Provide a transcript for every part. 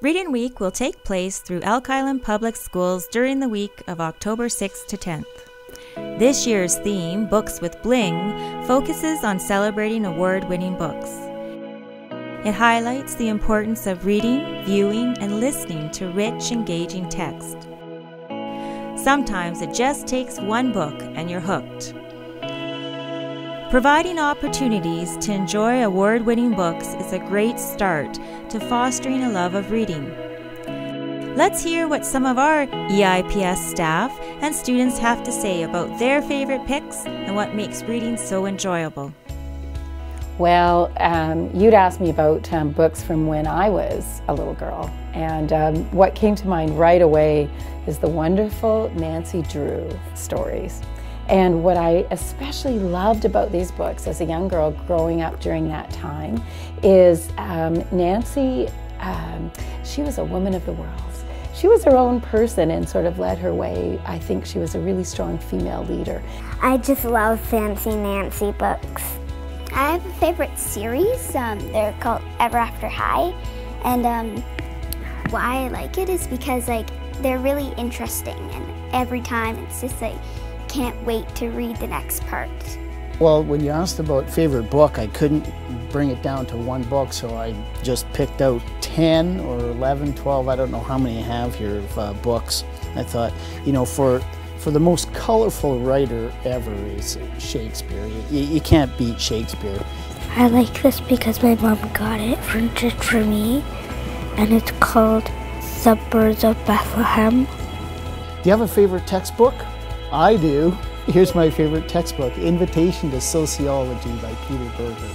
Reading Week will take place through Elk Island Public Schools during the week of October 6th to 10th. This year's theme, Books with Bling, focuses on celebrating award-winning books. It highlights the importance of reading, viewing, and listening to rich, engaging text. Sometimes it just takes one book and you're hooked. Providing opportunities to enjoy award-winning books is a great start to fostering a love of reading. Let's hear what some of our EIPS staff and students have to say about their favorite picks and what makes reading so enjoyable. Well, you'd asked me about books from when I was a little girl, and what came to mind right away is the wonderful Nancy Drew stories. And what I especially loved about these books as a young girl growing up during that time is Nancy, she was a woman of the world. She was her own person and sort of led her way. I think she was a really strong female leader. I just love Fancy Nancy books. I have a favorite series. They're called Ever After High. And why I like it is because they're really interesting, and every time it's just can't wait to read the next part. Well, when you asked about favorite book, I couldn't bring it down to one book, so I just picked out 10 or 11, 12, I don't know how many I have here of books. I thought, you know, for the most colorful writer ever is Shakespeare. You can't beat Shakespeare. I like this because my mom got it just for me, and it's called The Birds of Bethlehem. Do you have a favorite textbook? I do. Here's my favorite textbook, Invitation to Sociology by Peter Berger.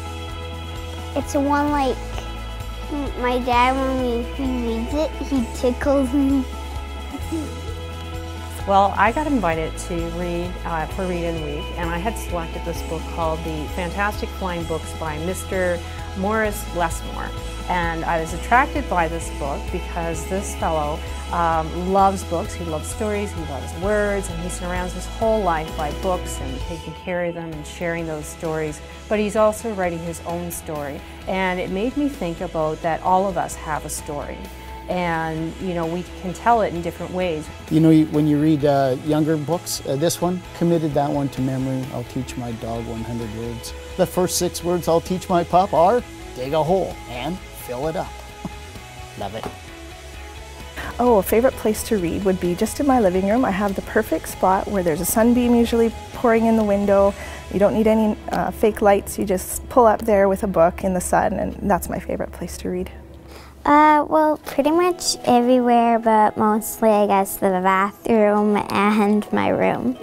It's one my dad, when he reads it, he tickles me. Well, I got invited to read for Reading Week, and I had selected this book called The Fantastic Flying Books by Mr. Morris Lesmore. And I was attracted by this book because this fellow loves books, he loves stories, he loves words, and he surrounds his whole life by books and taking care of them and sharing those stories. But he's also writing his own story. And it made me think about that all of us have a story. And, you know, we can tell it in different ways. You know, when you read younger books, this one, committed that one to memory. I'll teach my dog 100 words. The first 6 words I'll teach my pup are dig a hole and fill it up. Love it. Oh, a favorite place to read would be just in my living room. I have the perfect spot where there's a sunbeam usually pouring in the window. You don't need any fake lights. You just pull up there with a book in the sun, and that's my favorite place to read. Well, pretty much everywhere, but mostly, I guess, the bathroom and my room.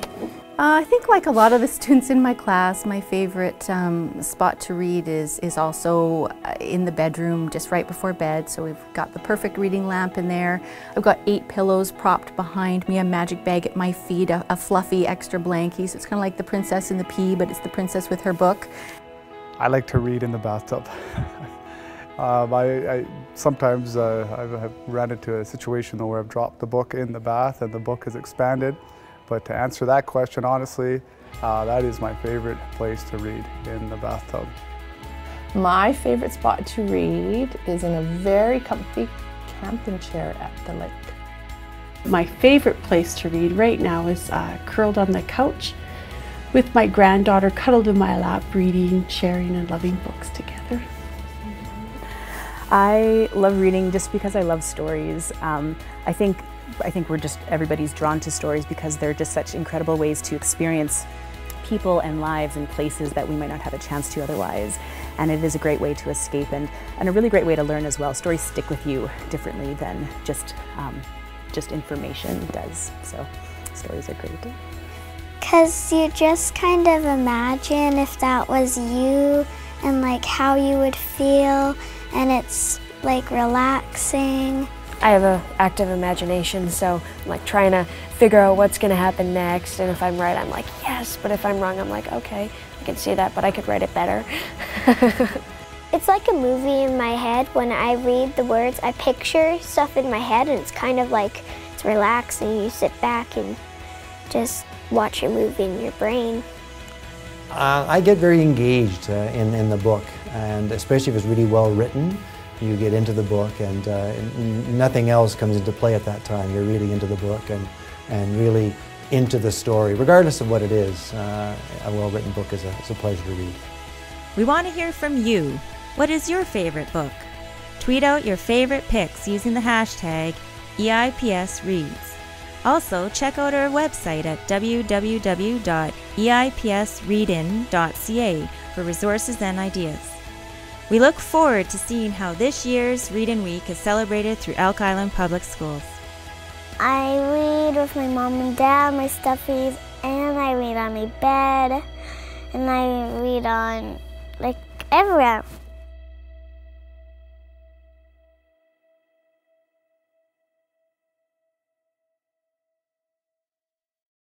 I think like a lot of the students in my class, my favorite spot to read is also in the bedroom, just right before bed. So we've got the perfect reading lamp in there. I've got 8 pillows propped behind me, a magic bag at my feet, a fluffy extra blankie. So it's kind of like the Princess and the Pea, but it's the princess with her book. I like to read in the bathtub. Sometimes I've ran into a situation where I've dropped the book in the bath and the book has expanded. But to answer that question honestly, that is my favorite place to read, in the bathtub. My favorite spot to read is in a very comfy camping chair at the lake. My favorite place to read right now is curled on the couch with my granddaughter cuddled in my lap, reading, sharing, and loving books together. I love reading just because I love stories. I think everybody's drawn to stories because they're just such incredible ways to experience people and lives and places that we might not have a chance to otherwise. And it is a great way to escape and a really great way to learn as well. Stories stick with you differently than just information does. So stories are great. Because you just kind of imagine if that was you and how you would feel, and it's relaxing. I have an active imagination, so I'm trying to figure out what's going to happen next, and if I'm right, I'm like, yes, but if I'm wrong, I'm like, okay, I can see that, but I could write it better. It's like a movie in my head. When I read the words, I picture stuff in my head, and it's kind of it's relaxing. You sit back and just watch a movie in your brain. I get very engaged in the book, and especially if it's really well written. You get into the book, and nothing else comes into play at that time. You're reading into the book and really into the story. Regardless of what it is, a well-written book is a pleasure to read. We want to hear from you. What is your favorite book? Tweet out your favorite picks using the hashtag EIPSReads. Also, check out our website at www.eipsreadin.ca for resources and ideas. We look forward to seeing how this year's Read in Week is celebrated through Elk Island Public Schools. I read with my mom and dad, my stuffies, and I read on my bed, and I read on, like, everywhere.